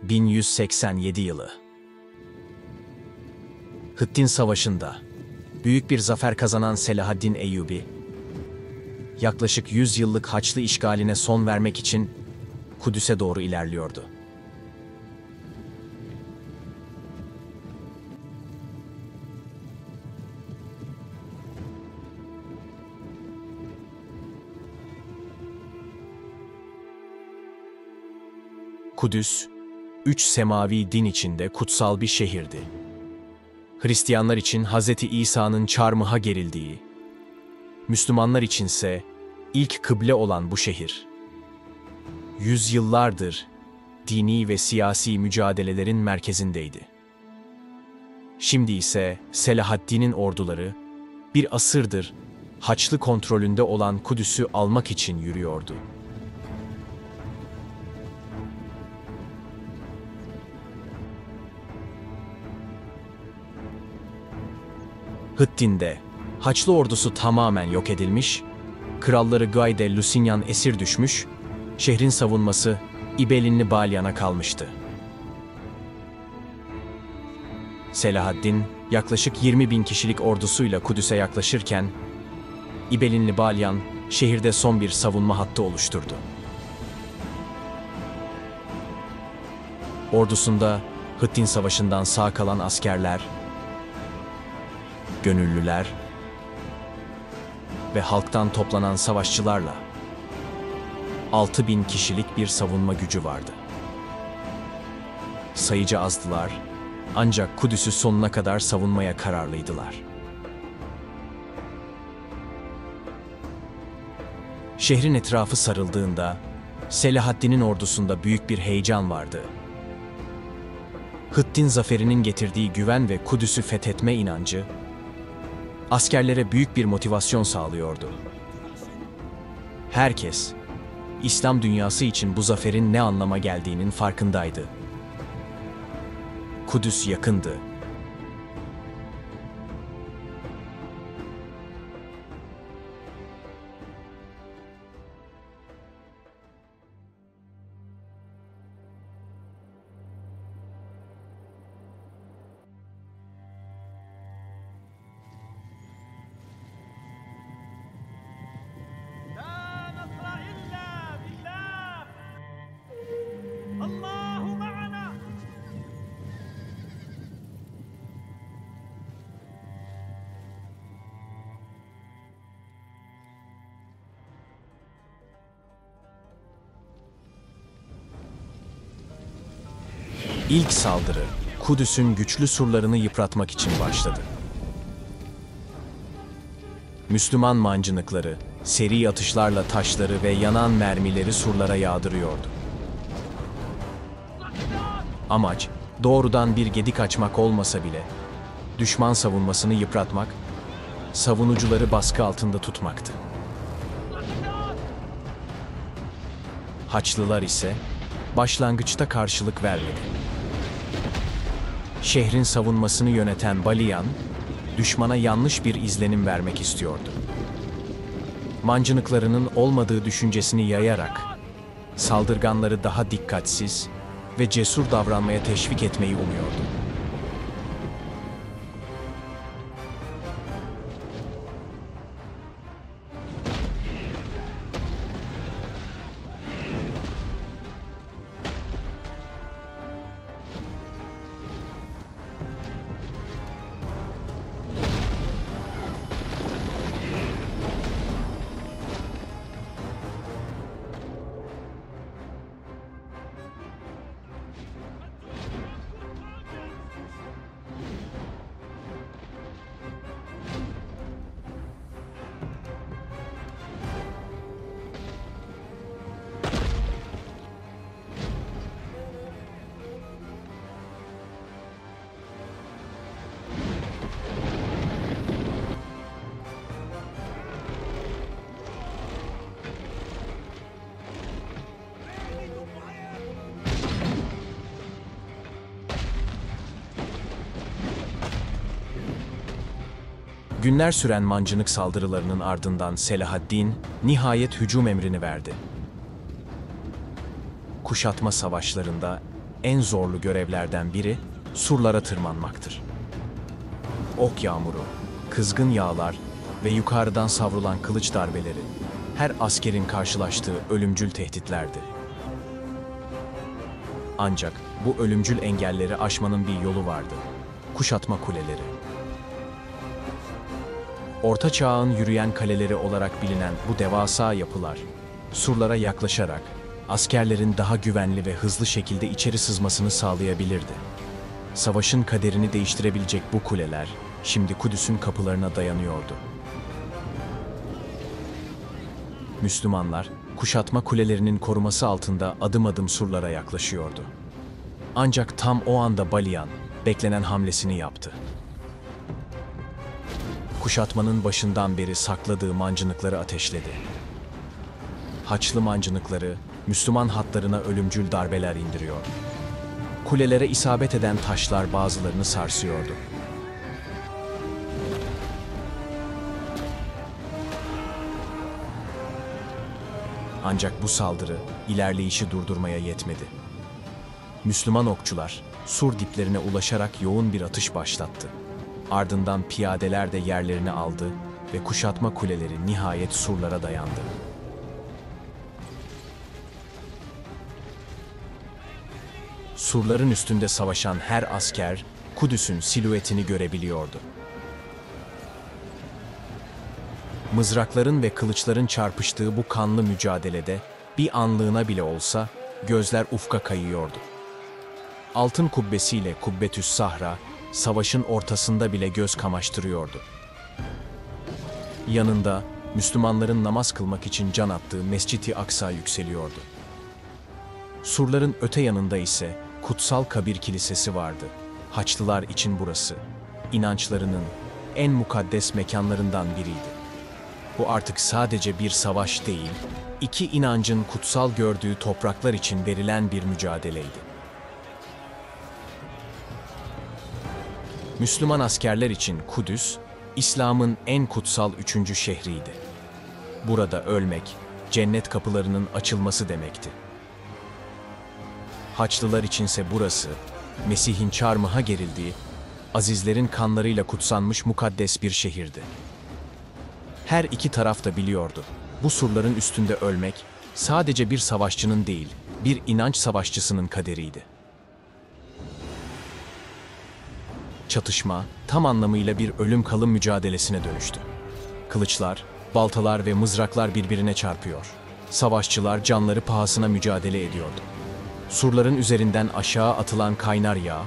1187 yılı. Hıttin Savaşı'nda büyük bir zafer kazanan Selahaddin Eyyubi, yaklaşık 100 yıllık Haçlı işgaline son vermek için Kudüs'e doğru ilerliyordu. Kudüs, 3 semavi din içinde kutsal bir şehirdi. Hristiyanlar için Hz. İsa'nın çarmıha gerildiği, Müslümanlar içinse ilk kıble olan bu şehir, yüzyıllardır dini ve siyasi mücadelelerin merkezindeydi. Şimdi ise Selahaddin'in orduları bir asırdır Haçlı kontrolünde olan Kudüs'ü almak için yürüyordu. Hıttin'de Haçlı ordusu tamamen yok edilmiş, kralları Gayde Lusignan esir düşmüş, şehrin savunması İbelinli Balyan'a kalmıştı. Selahaddin yaklaşık 20.000 kişilik ordusuyla Kudüs'e yaklaşırken, İbelinli Balyan şehirde son bir savunma hattı oluşturdu. Ordusunda Hıttin Savaşı'ndan sağ kalan askerler, gönüllüler ve halktan toplanan savaşçılarla 6.000 kişilik bir savunma gücü vardı. Sayıca azdılar, ancak Kudüs'ü sonuna kadar savunmaya kararlıydılar. Şehrin etrafı sarıldığında Selahaddin'in ordusunda büyük bir heyecan vardı. Hıttin zaferinin getirdiği güven ve Kudüs'ü fethetme inancı askerlere büyük bir motivasyon sağlıyordu. Herkes, İslam dünyası için bu zaferin ne anlama geldiğinin farkındaydı. Kudüs yakındı. İlk saldırı, Kudüs'ün güçlü surlarını yıpratmak için başladı. Müslüman mancınıkları, seri atışlarla taşları ve yanan mermileri surlara yağdırıyordu. Amaç, doğrudan bir gedik açmak olmasa bile, düşman savunmasını yıpratmak, savunucuları baskı altında tutmaktı. Haçlılar ise başlangıçta karşılık vermedi. Şehrin savunmasını yöneten Balyan, düşmana yanlış bir izlenim vermek istiyordu. Mancınıklarının olmadığı düşüncesini yayarak, saldırganları daha dikkatsiz ve cesur davranmaya teşvik etmeyi umuyordu. Günler süren mancınık saldırılarının ardından Selahaddin nihayet hücum emrini verdi. Kuşatma savaşlarında en zorlu görevlerden biri surlara tırmanmaktır. Ok yağmuru, kızgın yağlar ve yukarıdan savrulan kılıç darbeleri her askerin karşılaştığı ölümcül tehditlerdi. Ancak bu ölümcül engelleri aşmanın bir yolu vardı. Kuşatma kuleleri. Orta Çağ'ın yürüyen kaleleri olarak bilinen bu devasa yapılar, surlara yaklaşarak askerlerin daha güvenli ve hızlı şekilde içeri sızmasını sağlayabilirdi. Savaşın kaderini değiştirebilecek bu kuleler, şimdi Kudüs'ün kapılarına dayanıyordu. Müslümanlar, kuşatma kulelerinin koruması altında adım adım surlara yaklaşıyordu. Ancak tam o anda Baliyan, beklenen hamlesini yaptı. Kuşatmanın başından beri sakladığı mancınıkları ateşledi. Haçlı mancınıkları, Müslüman hatlarına ölümcül darbeler indiriyor. Kulelere isabet eden taşlar bazılarını sarsıyordu. Ancak bu saldırı ilerleyişi durdurmaya yetmedi. Müslüman okçular sur diplerine ulaşarak yoğun bir atış başlattı. Ardından piyadeler de yerlerini aldı ve kuşatma kuleleri nihayet surlara dayandı. Surların üstünde savaşan her asker Kudüs'ün silüetini görebiliyordu. Mızrakların ve kılıçların çarpıştığı bu kanlı mücadelede bir anlığına bile olsa gözler ufka kayıyordu. Altın kubbesiyle Kubbetüs Sahra, savaşın ortasında bile göz kamaştırıyordu. Yanında Müslümanların namaz kılmak için can attığı Mescid-i Aksa yükseliyordu. Surların öte yanında ise Kutsal Kabir Kilisesi vardı. Haçlılar için burası, inançlarının en mukaddes mekanlarından biriydi. Bu artık sadece bir savaş değil, iki inancın kutsal gördüğü topraklar için verilen bir mücadeleydi. Müslüman askerler için Kudüs, İslam'ın en kutsal üçüncü şehriydi. Burada ölmek, cennet kapılarının açılması demekti. Haçlılar içinse burası, Mesih'in çarmıha gerildiği, azizlerin kanlarıyla kutsanmış mukaddes bir şehirdi. Her iki taraf da biliyordu, bu surların üstünde ölmek, sadece bir savaşçının değil, bir inanç savaşçısının kaderiydi. Çatışma, tam anlamıyla bir ölüm kalım mücadelesine dönüştü. Kılıçlar, baltalar ve mızraklar birbirine çarpıyor. Savaşçılar canları pahasına mücadele ediyordu. Surların üzerinden aşağı atılan kaynar yağ,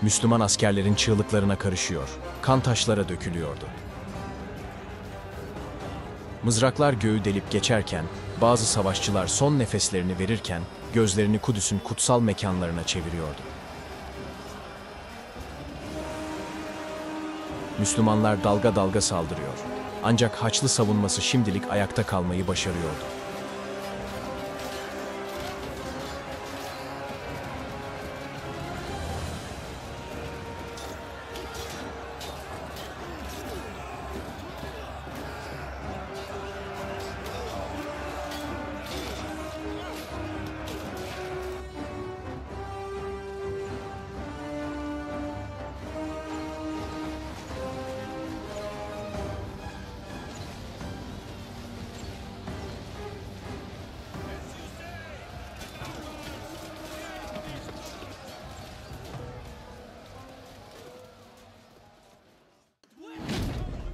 Müslüman askerlerin çığlıklarına karışıyor, kan taşlara dökülüyordu. Mızraklar göğü delip geçerken, bazı savaşçılar son nefeslerini verirken, gözlerini Kudüs'ün kutsal mekanlarına çeviriyordu. Müslümanlar dalga dalga saldırıyor. Ancak Haçlı savunması şimdilik ayakta kalmayı başarıyordu.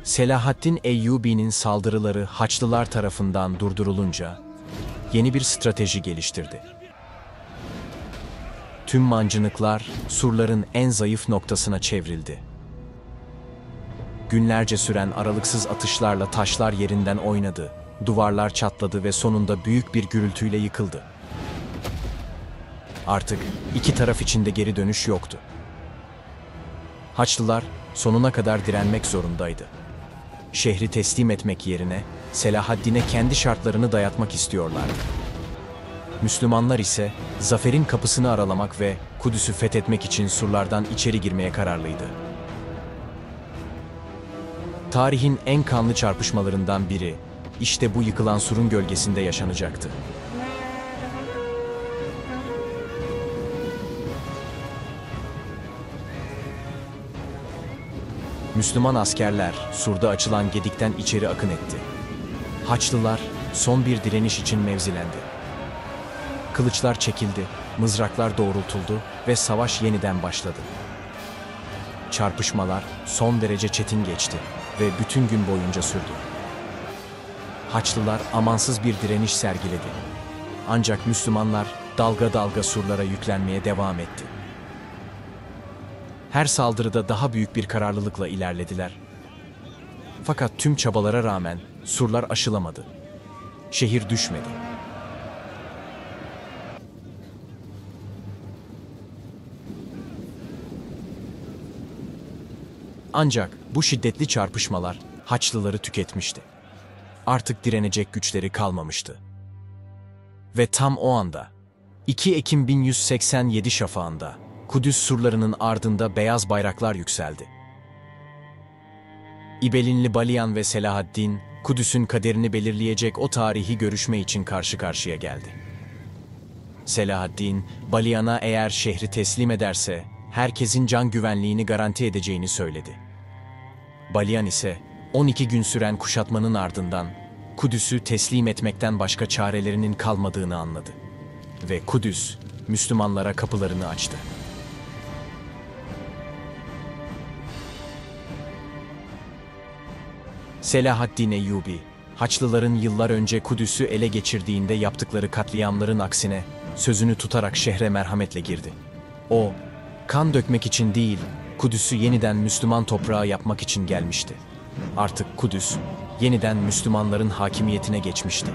Selahaddin Eyyubi'nin saldırıları Haçlılar tarafından durdurulunca yeni bir strateji geliştirdi. Tüm mancınıklar surların en zayıf noktasına çevrildi. Günlerce süren aralıksız atışlarla taşlar yerinden oynadı, duvarlar çatladı ve sonunda büyük bir gürültüyle yıkıldı. Artık iki taraf için de geri dönüş yoktu. Haçlılar sonuna kadar direnmek zorundaydı. Şehri teslim etmek yerine Selahaddin'e kendi şartlarını dayatmak istiyorlardı. Müslümanlar ise zaferin kapısını aralamak ve Kudüs'ü fethetmek için surlardan içeri girmeye kararlıydı. Tarihin en kanlı çarpışmalarından biri, işte bu yıkılan surun gölgesinde yaşanacaktı. Müslüman askerler Sur'da açılan gedikten içeri akın etti. Haçlılar son bir direniş için mevzilendi. Kılıçlar çekildi, mızraklar doğrultuldu ve savaş yeniden başladı. Çarpışmalar son derece çetin geçti ve bütün gün boyunca sürdü. Haçlılar amansız bir direniş sergiledi. Ancak Müslümanlar dalga dalga surlara yüklenmeye devam etti. Her saldırıda daha büyük bir kararlılıkla ilerlediler. Fakat tüm çabalara rağmen surlar aşılamadı. Şehir düşmedi. Ancak bu şiddetli çarpışmalar Haçlıları tüketmişti. Artık direnecek güçleri kalmamıştı. Ve tam o anda, 2 Ekim 1187 şafağında, Kudüs surlarının ardında beyaz bayraklar yükseldi. İbelinli Baliyan ve Selahaddin, Kudüs'ün kaderini belirleyecek o tarihi görüşme için karşı karşıya geldi. Selahaddin, Baliyan'a eğer şehri teslim ederse, herkesin can güvenliğini garanti edeceğini söyledi. Baliyan ise, 12 gün süren kuşatmanın ardından, Kudüs'ü teslim etmekten başka çarelerinin kalmadığını anladı. Ve Kudüs, Müslümanlara kapılarını açtı. Selahaddin Eyyubi, Haçlıların yıllar önce Kudüs'ü ele geçirdiğinde yaptıkları katliamların aksine sözünü tutarak şehre merhametle girdi. O, kan dökmek için değil, Kudüs'ü yeniden Müslüman toprağı yapmak için gelmişti. Artık Kudüs, yeniden Müslümanların hakimiyetine geçmişti.